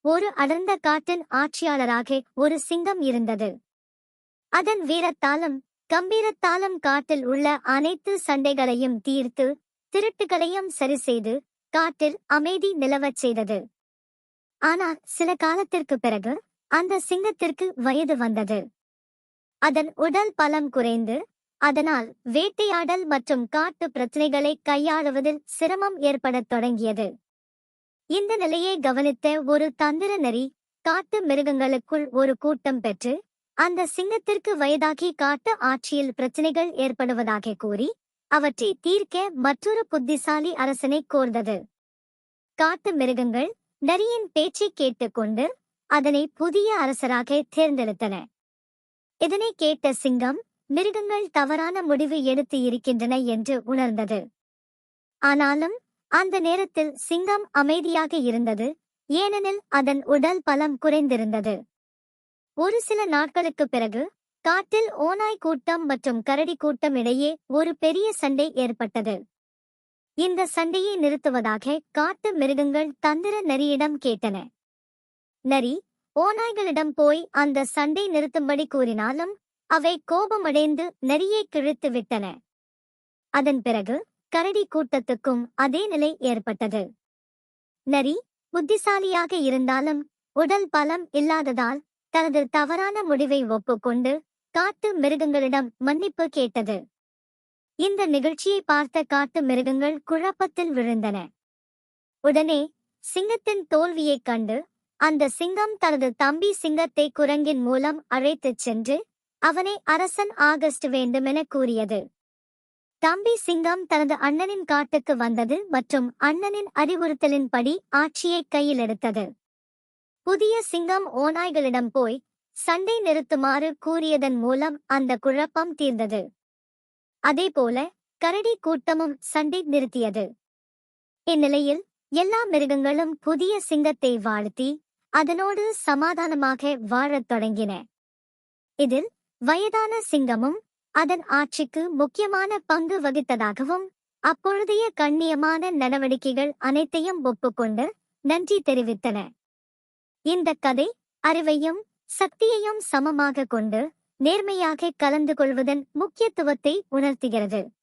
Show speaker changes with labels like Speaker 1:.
Speaker 1: ஒரு அடர்ந்த காட்டின் ஆட்சியாளராக ஒரு சிங்கம் இருந்தது. அதன் வீரத்தாலும் கம்பீரத்தாலும் காட்டில் உள்ள அனைத்து சண்டைகளையும் தீர்த்து திருட்டுகளையும் சரிசெய்து காட்டில் அமைதி நிலவச் செய்தது. ஆனால் சில காலத்திற்கு பிறகு அந்த சிங்கத்திற்கு வயது வந்தது. அதன் உடல் பலம் குறைந்து அதனால் வேட்டையாடல் மற்றும் காட்டு பிரச்சனைகளை கையாளுவதில் சிரமம் ஏற்படத் தொடங்கியது. இந்த நிலையை கவனித்த ஒரு தந்திர நரி காட்டு மிருகங்களுக்குள் ஒரு கூட்டம் பெற்று அந்த சிங்கத்திற்கு வயதாகி காட்டு ஆட்சியில் பிரச்சனைகள் ஏற்படுவதாக கூறி அவற்றை தீர்க்க மற்றொரு புத்திசாலி அரசனை கோர்ந்தது. காட்டு மிருகங்கள் நரியின் பேச்சை கேட்டுக்கொண்டு அதனை புதிய அரசராக தேர்ந்தெடுத்தன. இதனை கேட்ட சிங்கம் மிருகங்கள் தவறான முடிவு எடுத்து இருக்கின்றன என்று உணர்ந்தது. ஆனாலும் அந்த நேரத்தில் சிங்கம் அமைதியாக இருந்தது, ஏனெனில் அதன் உடல் பலம் குறைந்திருந்தது. ஒரு சில நாட்களுக்கு பிறகு காட்டில் ஓநாய் கூட்டம் மற்றும் கரடி கூட்டம் இடையே ஒரு பெரிய சண்டை ஏற்பட்டது. இந்த சண்டையை நிறுத்துவதாக காட்டு மிருகங்கள் தந்திர நரியிடம் கேட்டன. நரி ஓநாய்களிடம் போய் அந்த சண்டை நிறுத்தும்படி கூறினாலும் அவை கோபமடைந்து நரியை கிழித்து விட்டன. அதன் பிறகு கரடி கூட்டத்துக்கும் அதே நிலை ஏற்பட்டது. நரி புத்திசாலியாக இருந்தாலும் உடல் பலம் இல்லாததால் தனது தவறான முடிவை ஒப்புக்கொண்டு காட்டு மிருகங்களிடம் மன்னிப்பு கேட்டது. இந்த நிகழ்ச்சியை பார்த்த காட்டு மிருகங்கள் குழப்பத்தில் விழுந்தன. உடனே சிங்கத்தின் தோல்வியைக் கண்டு அந்த சிங்கம் தனது தம்பி சிங்கத்தை குரங்கின் மூலம் அழைத்துச் சென்று அவனை அரசன் ஆகஸ்ட் வேண்டுமென கூறியது. தம்பி சிங்கம் தனது அண்ணனின் காட்டுக்கு வந்தது மற்றும் அண்ணனின் அறிவுறுத்தலின்படி ஆட்சியை கையில் எடுத்தது. புதிய சிங்கம் ஓநாய்களிடம் போய் சண்டை நிறுத்துமாறு கூறியதன் மூலம் அந்த குழப்பம் தீர்ந்தது. அதேபோல கரடி கூட்டமும் சண்டை நிறுத்தியது. இந்நிலையில் எல்லா மிருகங்களும் புதிய சிங்கத்தை வாழ்த்தி அதனோடு சமாதானமாக வாழத் தொடங்கின. இதில் வயதான சிங்கமும் அதன் ஆட்சிக்கு முக்கியமான பங்கு வகித்ததாகவும் அப்பொழுதைய கண்ணியமான நடவடிக்கைகள் அனைத்தையும் ஒப்புக்கொண்டு நன்றி தெரிவித்தன. இந்த கதை அறிவையும் சக்தியையும் சமமாக கொண்டு நேர்மையாக கலந்து கொள்வதன் முக்கியத்துவத்தை உணர்த்துகிறது.